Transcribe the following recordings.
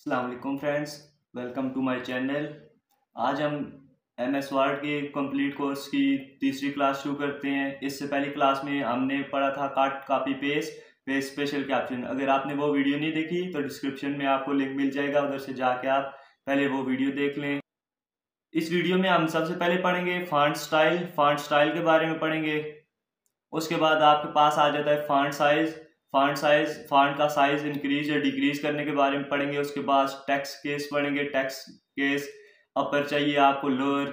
अस्सलाम वालेकुम friends, welcome to my channel. आज हम MS वर्ड के कंप्लीट कोर्स की तीसरी क्लास शुरू करते हैं। इससे पहली क्लास में हमने पढ़ा था cut copy paste paste special caption. अगर आपने वो वीडियो नहीं देखी तो डिस्क्रिप्शन में आपको लिंक मिल जाएगा, उधर से जाके आप पहले वो वीडियो देख लें। इस वीडियो में हम सबसे पहले पढ़ेंगे फॉन्ट स्टाइल के बारे में पढ़ेंगे। उसके बाद आपके पास आ जाता है फॉन्ट का साइज इंक्रीज या डिक्रीज करने के बारे में पढ़ेंगे। उसके बाद टेक्स्ट केस पढ़ेंगे। टेक्स्ट केस अपर चाहिए आपको, लोअर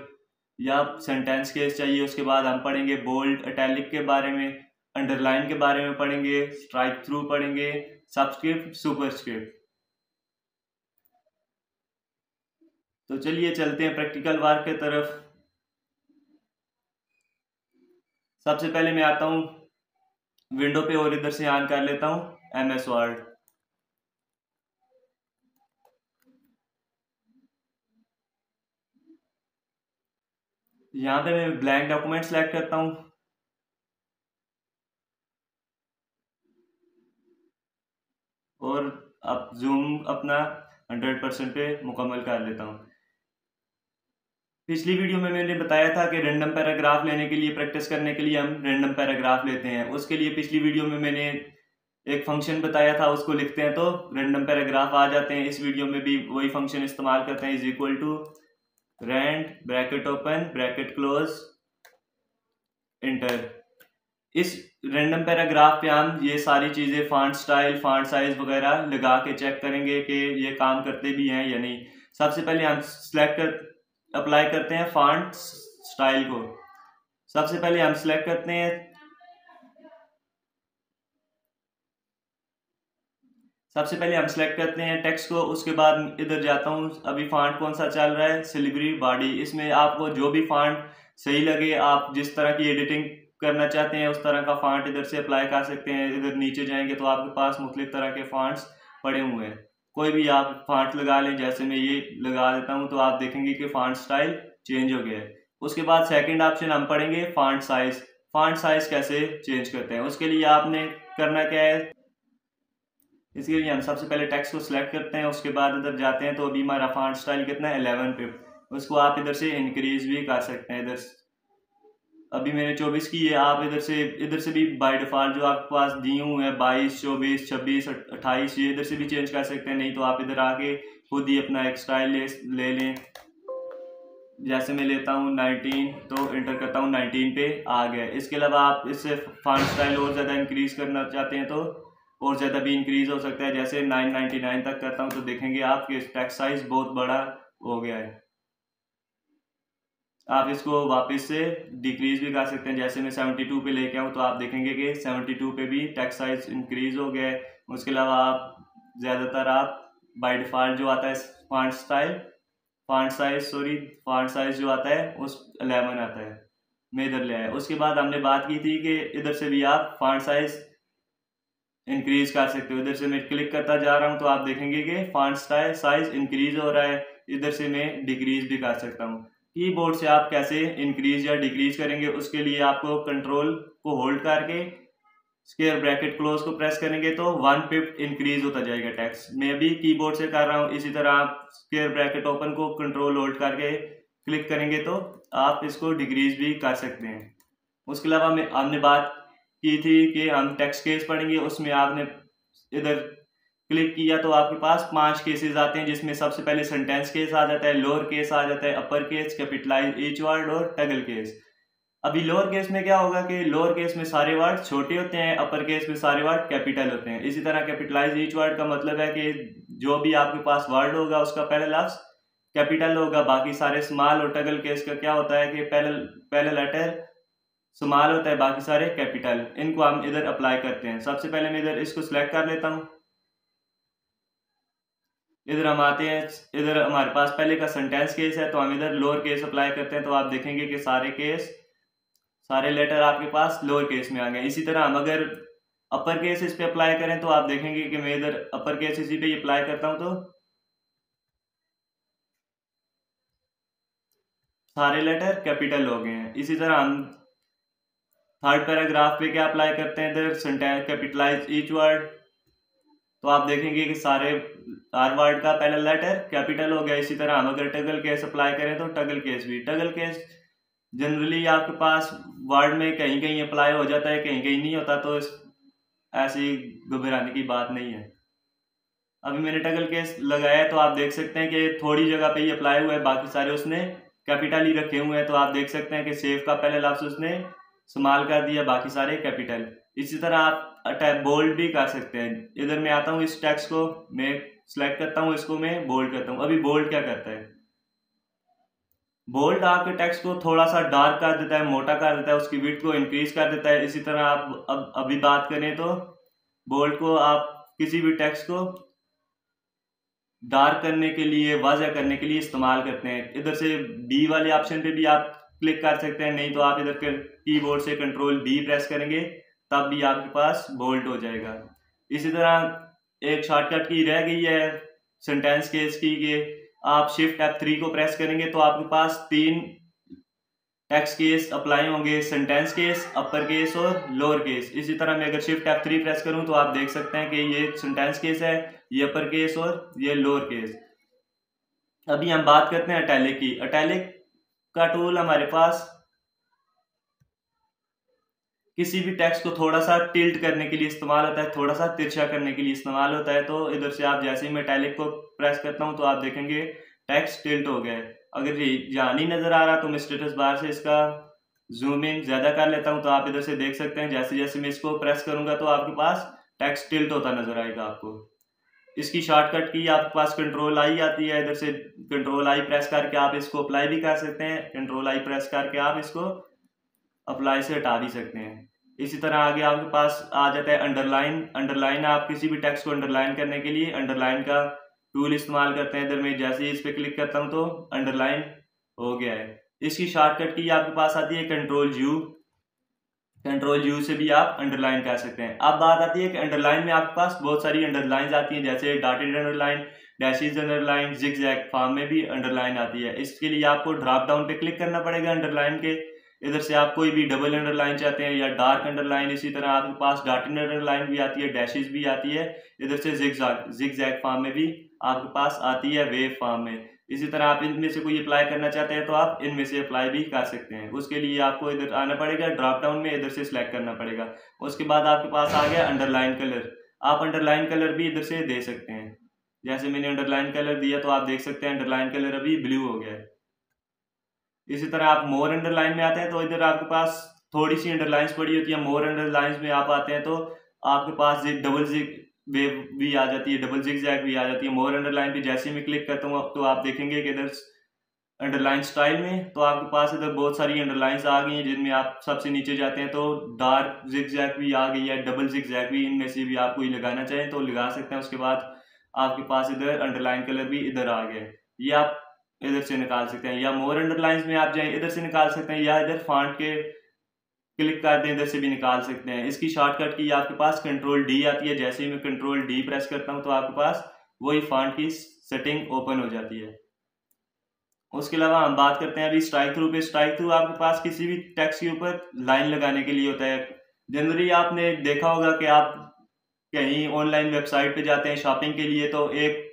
या सेंटेंस केस चाहिए। उसके बाद हम पढ़ेंगे बोल्ड इटैलिक के बारे में, अंडरलाइन के बारे में पढ़ेंगे, स्ट्राइक थ्रू पढ़ेंगे, सबस्क्रिप्ट सुपरस्क्रिप्ट। तो चलिए चलते हैं प्रैक्टिकल वर्क की तरफ। सबसे पहले मैं आता हूँ विंडो पे और इधर से ऑन कर लेता हूँ MS वर्ड। यहाँ पे मैं ब्लैंक डॉक्यूमेंट सेलेक्ट करता हूँ और अब जूम अपना 100% पे मुकम्मल कर लेता हूँ। पिछली वीडियो में मैंने बताया था कि रैंडम पैराग्राफ लेने के लिए, प्रैक्टिस करने के लिए हम रैंडम पैराग्राफ लेते हैं। उसके लिए पिछली वीडियो में मैंने एक फंक्शन बताया था, उसको लिखते हैं तो रैंडम पैराग्राफ आ जाते हैं। इस वीडियो में भी वही फंक्शन इस्तेमाल करते हैं, is equal to rand bracket open bracket close enter. इस रैंडम पैराग्राफ पे हम ये सारी चीज़ें फॉन्ट स्टाइल, फॉन्ट साइज वगैरह लगा के चेक करेंगे कि ये काम करते भी हैं या नहीं। सबसे पहले हम अप्लाई करते हैं फॉन्ट स्टाइल को। सबसे पहले हम सिलेक्ट करते हैं टेक्स्ट को। उसके बाद इधर जाता हूँ, अभी फॉन्ट कौन सा चल रहा है, सिल्वरी बॉडी। इसमें आपको जो भी फॉन्ट सही लगे, आप जिस तरह की एडिटिंग करना चाहते हैं उस तरह का फॉन्ट इधर से अप्लाई कर सकते हैं। इधर नीचे जाएंगे तो आपके पास मुख्तलिफ तरह के फॉन्ट्स पड़े हुए हैं, कोई भी आप फॉन्ट लगा लें। जैसे मैं ये लगा देता हूँ तो आप देखेंगे कि फॉन्ट स्टाइल चेंज हो गया है। उसके बाद सेकंड ऑप्शन हम पढ़ेंगे फॉन्ट साइज। फॉन्ट साइज कैसे चेंज करते हैं, उसके लिए आपने करना क्या है, इसके लिए हम सबसे पहले टेक्स्ट को सिलेक्ट करते हैं। उसके बाद इधर जाते हैं तो अभी हमारा फॉन्ट स्टाइल कितना है, 11 पे। उसको आप इधर से इंक्रीज भी कर सकते हैं। इधर अभी मैंने 24 की है, आप इधर से भी बाय डिफॉल्ट जो आपके पास दिए हुए हैं 22, 24, 26, 28, ये इधर से भी चेंज कर सकते हैं। नहीं तो आप इधर आके खुद ही अपना एक स्टाइल ले लें। जैसे मैं लेता हूँ 19 तो इंटर करता हूँ, 19 पे आ गया। इसके अलावा आप इससे फॉन्ट स्टाइल और ज़्यादा इंक्रीज करना चाहते हैं तो और ज़्यादा भी इंक्रीज हो सकता है। जैसे 999 तक करता हूँ तो देखेंगे आपके टेक्स्ट साइज बहुत बड़ा हो गया है। आप इसको वापस से डिक्रीज भी कर सकते हैं। जैसे मैं 72 पे लेके आऊँ तो आप देखेंगे कि 72 पे भी टेक्स्ट साइज इंक्रीज हो गया है। उसके अलावा आप ज़्यादातर आप बाय डिफ़ॉल्ट जो आता है फॉन्ट साइज जो आता है उस 11 आता है, मैं इधर ले आया। उसके बाद हमने बात की थी कि इधर से भी आप फॉन्ट साइज इंक्रीज कर सकते हो। इधर से मैं क्लिक करता जा रहा हूँ तो आप देखेंगे कि फॉन्ट साइज इंक्रीज हो रहा है। इधर से मैं डिक्रीज भी कर सकता हूँ। कीबोर्ड से आप कैसे इंक्रीज या डिक्रीज करेंगे, उसके लिए आपको कंट्रोल को होल्ड करके स्क्वायर ब्रैकेट क्लोज को प्रेस करेंगे तो 1 पिप इंक्रीज होता जाएगा टेक्स्ट। मैं भी कीबोर्ड से कर रहा हूँ। इसी तरह आप स्क्वायर ब्रैकेट ओपन को कंट्रोल होल्ड करके क्लिक करेंगे तो आप इसको डिक्रीज भी कर सकते हैं। उसके अलावा हमने बात की थी कि हम टेक्स्ट केस पढ़ेंगे। उसमें आपने इधर क्लिक किया तो आपके पास 5 केसेस आते हैं, जिसमें सबसे पहले सेंटेंस केस आ जाता है, लोअर केस आ जाता है, upper case, capitalise each word और टगल केस। अभी लोअर केस में क्या होगा कि लोअर केस में सारे वर्ड छोटे होते हैं, अपर केस में सारे वर्ड कैपिटल होते हैं। इसी तरह कैपिटलाइज ईच वर्ड का मतलब है कि जो भी आपके पास वर्ड होगा उसका पहला लफ्ज कैपिटल होगा, बाकी सारे स्मॉल। और टगल केस का क्या होता है कि पहला लेटर स्मॉल होता है, बाकी सारे कैपिटल। इनको हम इधर अप्लाई करते हैं। सबसे पहले मैं इधर इसको सिलेक्ट कर लेता हूँ। इधर हम आते हैं, इधर हमारे पास पहले का सेंटेंस केस है तो हम इधर लोअर केस अप्लाई करते हैं तो आप देखेंगे कि सारे लेटर आपके पास लोअर केस में आ गए। इसी तरह हम अगर अपर केस इस पे अप्लाई करें तो आप देखेंगे कि मैं इधर अपर केस इसी पे अप्लाई करता हूं तो सारे लेटर कैपिटल हो गए हैं। इसी तरह हम थर्ड पैराग्राफ पे क्या अप्लाई करते हैं, इधर सेंटेंस कैपिटलाइज ईच वर्ड तो आप देखेंगे कि सारे आर वर्ड का पहला लेटर कैपिटल हो गया। इसी तरह हम अगर टगल केस अप्लाई करें तो टगल केस भी, टगल केस जनरली आपके पास वर्ड में कहीं कहीं अप्लाई हो जाता है, कहीं कहीं नहीं होता, तो ऐसी घबराने की बात नहीं है। अभी मैंने टगल केस लगाया है तो आप देख सकते हैं कि थोड़ी जगह पे ही अप्लाई हुआ है, बाकी सारे उसने कैपिटल ही रखे हुए हैं। तो आप देख सकते हैं कि सेव का पहले लफ्ज उसने स्मॉल कर दिया, बाकी सारे कैपिटल। इसी तरह आप बोल्ड भी कर सकते हैं। इधर मैं आता हूँ, इस टेक्स्ट को मैं सिलेक्ट करता हूँ, इसको मैं बोल्ड करता हूँ। अभी बोल्ड क्या करता है, बोल्ड आपके टेक्स्ट को थोड़ा सा डार्क कर देता है, मोटा कर देता है, उसकी विड्थ को इंक्रीज कर देता है। इसी तरह आप अब अभी बात करें तो बोल्ड को आप किसी भी टेक्स्ट को डार्क करने के लिए, वाज़ह करने के लिए इस्तेमाल करते हैं। इधर से बी वाले ऑप्शन पे भी आप क्लिक कर सकते हैं, नहीं तो आप इधर कीबोर्ड से कंट्रोल बी प्रेस करेंगे तब भी आपके पास बोल्ड हो जाएगा। इसी तरह एक शॉर्टकट की रह गई है सेंटेंस केस की, कि आप शिफ्ट F3 को प्रेस करेंगे तो आपके पास 3 टेक्स्ट केस अप्लाई होंगे, सेंटेंस केस, अपर केस और लोअर केस। इसी तरह मैं अगर शिफ्ट F3 प्रेस करूं तो आप देख सकते हैं कि ये सेंटेंस केस है, ये अपर केस और ये लोअर केस। अभी हम बात करते हैं इटैलिक की। इटैलिक का टूल हमारे पास किसी भी टेक्स्ट को थोड़ा सा टिल्ट करने के लिए इस्तेमाल होता है, थोड़ा सा तिरछा करने के लिए इस्तेमाल होता है। तो इधर से आप जैसे ही मैं इटैलिक को प्रेस करता हूं तो आप देखेंगे टेक्स्ट टिल्ट हो गया है। अगर यहाँ नहीं नजर आ रहा तो मैं स्टेटस बार से इसका जूम इन ज्यादा कर लेता हूं, तो आप इधर से देख सकते हैं जैसे जैसे मैं इसको प्रेस करूंगा तो आपके पास टेक्स्ट टिल्ट होता नजर आएगा आपको। इसकी शॉर्टकट की आपके पास कंट्रोल आई आती है, इधर से कंट्रोल आई प्रेस करके आप इसको अप्लाई भी कर सकते हैं, कंट्रोल आई प्रेस करके आप इसको अप्लाई से हटा भी सकते हैं। इसी तरह आगे आपके पास आ जाता है अंडरलाइन। अंडरलाइन आप किसी भी टेक्स्ट को अंडरलाइन करने के लिए अंडरलाइन का टूल इस्तेमाल करते हैं। इधर मैं जैसे ही इस पर क्लिक करता हूं तो अंडरलाइन हो गया है। इसकी शॉर्टकट की आपके पास आती है कंट्रोल यू, कंट्रोल यू से भी आप अंडरलाइन कर सकते हैं। अब बात आती है कि अंडरलाइन में आपके पास बहुत सारी अंडरलाइन आती हैं, जैसे dotted underline, dashes underline, zigzag form में भी अंडरलाइन आती है। इसके लिए आपको ड्रॉप डाउन पे क्लिक करना पड़ेगा अंडरलाइन के। इधर से आप कोई भी डबल अंडरलाइन चाहते हैं या डार्क अंडरलाइन, इसी तरह आपके पास डॉटेड अंडरलाइन भी आती है, डैशेज भी आती है। इधर से जिगजैग फॉर्म में भी आपके पास आती है, वेव फॉर्म में। इसी तरह आप इनमें से कोई अप्लाई करना चाहते हैं तो आप इनमें से अप्लाई भी कर सकते हैं। उसके लिए आपको इधर आना पड़ेगा, ड्रॉप डाउन में इधर से सिलेक्ट करना पड़ेगा। उसके बाद आपके पास आ गया अंडरलाइन कलर। आप अंडरलाइन कलर भी इधर से दे सकते हैं। जैसे मैंने अंडरलाइन कलर दिया तो आप देख सकते हैं अंडरलाइन कलर अभी ब्लू हो गया है। इसी तरह आप मोर अंडरलाइन में आते हैं तो इधर आपके पास थोड़ी सी अंडरलाइंस पड़ी होती है। मोर अंडरलाइंस में आप आते हैं तो आपके पास डबल जिग वेव भी आ जाती है, डबल जिगजैग भी आ जाती है। मोर अंडरलाइन पे जैसे ही मैं क्लिक करता हूँ तो आप देखेंगे कि इधर अंडरलाइन स्टाइल में तो आपके पास इधर बहुत सारी अंडरलाइंस आ गई हैं, जिनमें आप सबसे नीचे जाते हैं तो डार्क जिगजैग भी आ गई है, डबल जिगजैग भी। इनमें से भी आप कोई लगाना चाहें तो लगा सकते हैं। उसके बाद आपके पास इधर अंडरलाइन कलर भी इधर आ गया, ये आप इधर से निकाल सकते हैं। या मोर अंडरलाइंस में आप जाएं इधर से निकाल सकते हैं, या इधर फॉन्ट के क्लिक कर दें इधर से भी निकाल सकते हैं। इसकी शॉर्टकट की आपके पास कंट्रोल डी आती है। जैसे ही मैं कंट्रोल डी प्रेस करता हूं तो आपके पास वही फॉन्ट की सेटिंग ओपन हो जाती है। उसके अलावा हम बात करते हैं अभी स्ट्राइक थ्रू पे। स्ट्राइक थ्रू आपके पास किसी भी टेक्स्ट के ऊपर लाइन लगाने के लिए होता है। जनरली आपने देखा होगा कि आप कहीं ऑनलाइन वेबसाइट पे जाते हैं शॉपिंग के लिए, तो एक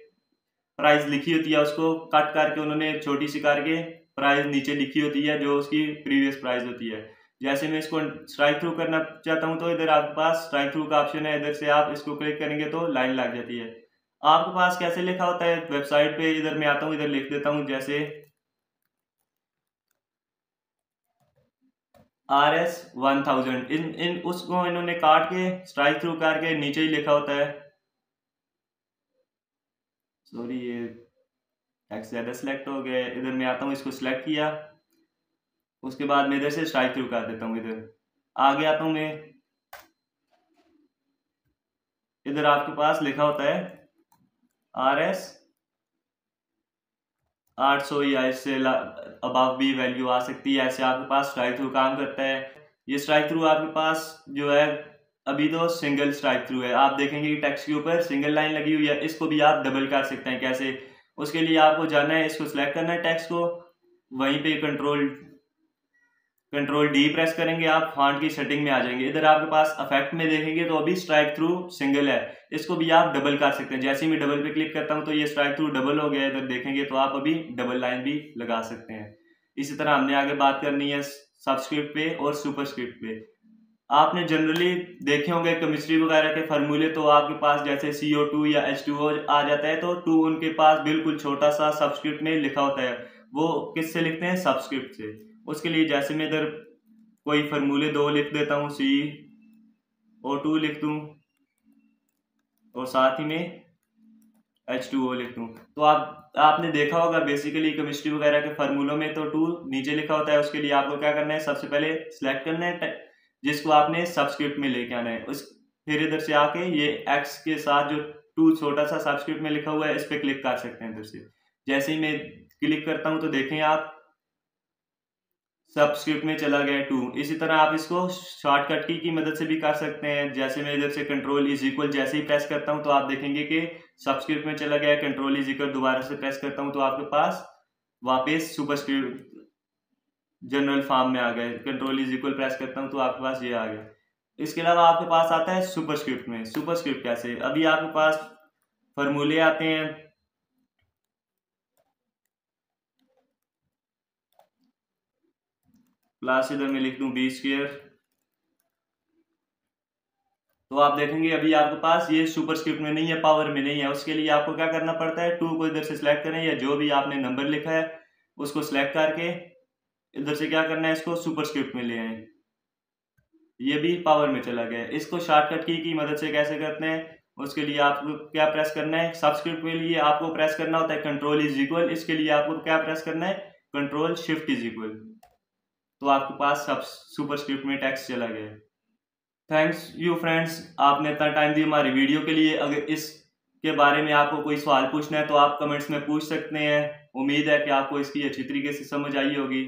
प्राइस लिखी होती है, उसको कट करके उन्होंने छोटी सी करके प्राइस नीचे लिखी होती है जो उसकी प्रीवियस प्राइस होती है। जैसे मैं इसको स्ट्राइक थ्रू करना चाहता हूं तो इधर आपके पास स्ट्राइक थ्रू का ऑप्शन है, इधर से आप इसको क्लिक करेंगे तो लाइन लग जाती है। आपके पास कैसे लिखा होता है वेबसाइट पे, इधर मैं आता हूं, इधर लिख देता हूं जैसे RS1000। इन उसको इन्होंने काट के स्ट्राइक थ्रू करके नीचे ही लिखा होता है। सॉरी, ये टेक्स्ट ज्यादा सिलेक्ट हो गया। इधर मैं आता हूँ, इसको सिलेक्ट किया, उसके बाद मैं इधर से स्ट्राइक थ्रू कर देता हूँ। इधर आगे आता हूँ मैं, इधर आपके पास लिखा होता है RS 800 या इससे अबव भी वैल्यू आ सकती है। ऐसे आपके पास स्ट्राइक थ्रू काम करता है। ये स्ट्राइक थ्रू आपके पास जो है अभी तो सिंगल स्ट्राइक थ्रू है। आप देखेंगे कि टेक्स्ट के ऊपर सिंगल लाइन लगी हुई है, इसको भी आप डबल कर सकते हैं। कैसे, उसके लिए आपको जाना है, इसको सिलेक्ट करना है टेक्स्ट को, वहीं पे कंट्रोल डी प्रेस करेंगे आप, फॉन्ट की सेटिंग में आ जाएंगे। इधर आपके पास इफेक्ट में देखेंगे तो अभी स्ट्राइक थ्रू सिंगल है, इसको भी आप डबल कर सकते हैं। जैसे ही मैं डबल पे क्लिक करता हूं तो ये स्ट्राइक थ्रू डबल हो गया। इधर देखेंगे तो आप अभी डबल लाइन भी लगा सकते हैं। इसी तरह हमने आगे बात करनी है सबस्क्रिप्ट पे और सुपरस्क्रिप्ट पे। आपने जनरली देखे होंगे केमिस्ट्री वगैरह के फार्मूले, तो आपके पास जैसे CO2 या H2O आ जाता है तो 2 उनके पास बिल्कुल छोटा सा सबस्क्रिप्ट में लिखा होता है। वो किससे लिखते हैं? सबस्क्रिप्ट से। उसके लिए जैसे मैं इधर कोई फार्मूले 2 लिख देता हूँ, CO2 लिख दूँ और साथ ही में H2O लिख दूँ, तो आपने देखा होगा बेसिकली केमिस्ट्री वगैरह के फार्मूलों में तो 2 नीचे लिखा होता है। उसके लिए आपको क्या करना है, सबसे पहले सिलेक्ट करना है जिसको आपने सबस्क्रिप्ट में लेके आना है। फिर इधर से आके ये X के साथ जो 2 छोटा सा सबस्क्रिप्ट में लिखा हुआ है इस पर क्लिक कर सकते हैं इधर से। जैसे ही मैं क्लिक करता हूं तो देखें आप सबस्क्रिप्ट में चला गया 2। इसी तरह आप इसको शॉर्टकट की मदद से भी कर सकते हैं। जैसे मैं इधर से कंट्रोल इज इक्वल जैसे ही प्रेस करता हूं तो आप देखेंगे कि सबस्क्रिप्ट में चला गया। कंट्रोल इज इक्वल दोबारा से प्रेस करता हूं तो आपके पास वापस सुपरस्क्रिप्ट जनरल फॉर्म में आ गए। कंट्रोल इज इक्वल प्रेस करता हूं तो आपके पास ये आ गया। इसके अलावा आपके पास आता है सुपरस्क्रिप्ट में। सुपरस्क्रिप्ट कैसे? अभी आपके पास फार्मूले आते हैं, प्लस इधर में लिख दूं B², तो आप देखेंगे अभी आपके पास ये सुपरस्क्रिप्ट में नहीं है, पावर में नहीं है। उसके लिए आपको क्या करना पड़ता है, 2 को इधर से सिलेक्ट करें या जो भी आपने नंबर लिखा है उसको सिलेक्ट करके इधर से क्या करना है, इसको सुपरस्क्रिप्ट में ले आए। ये भी पावर में चला गया। इसको शॉर्टकट की मदद से कैसे करते हैं, उसके लिए आपको क्या प्रेस करना है, सबस्क्रिप्ट के लिए आपको प्रेस करना होता है कंट्रोल इज इक्वल। इसके लिए आपको क्या प्रेस करना है, कंट्रोल शिफ्ट इज इक्वल, तो आपके पास सब सुपरस्क्रिप्ट में टेक्स्ट चला गया। थैंक्स यू फ्रेंड्स, आपने इतना टाइम दिया हमारी वीडियो के लिए। अगर इसके बारे में आपको कोई सवाल पूछना है तो आप कमेंट्स में पूछ सकते हैं। उम्मीद है कि आपको इसकी अच्छी तरीके से समझ आई होगी।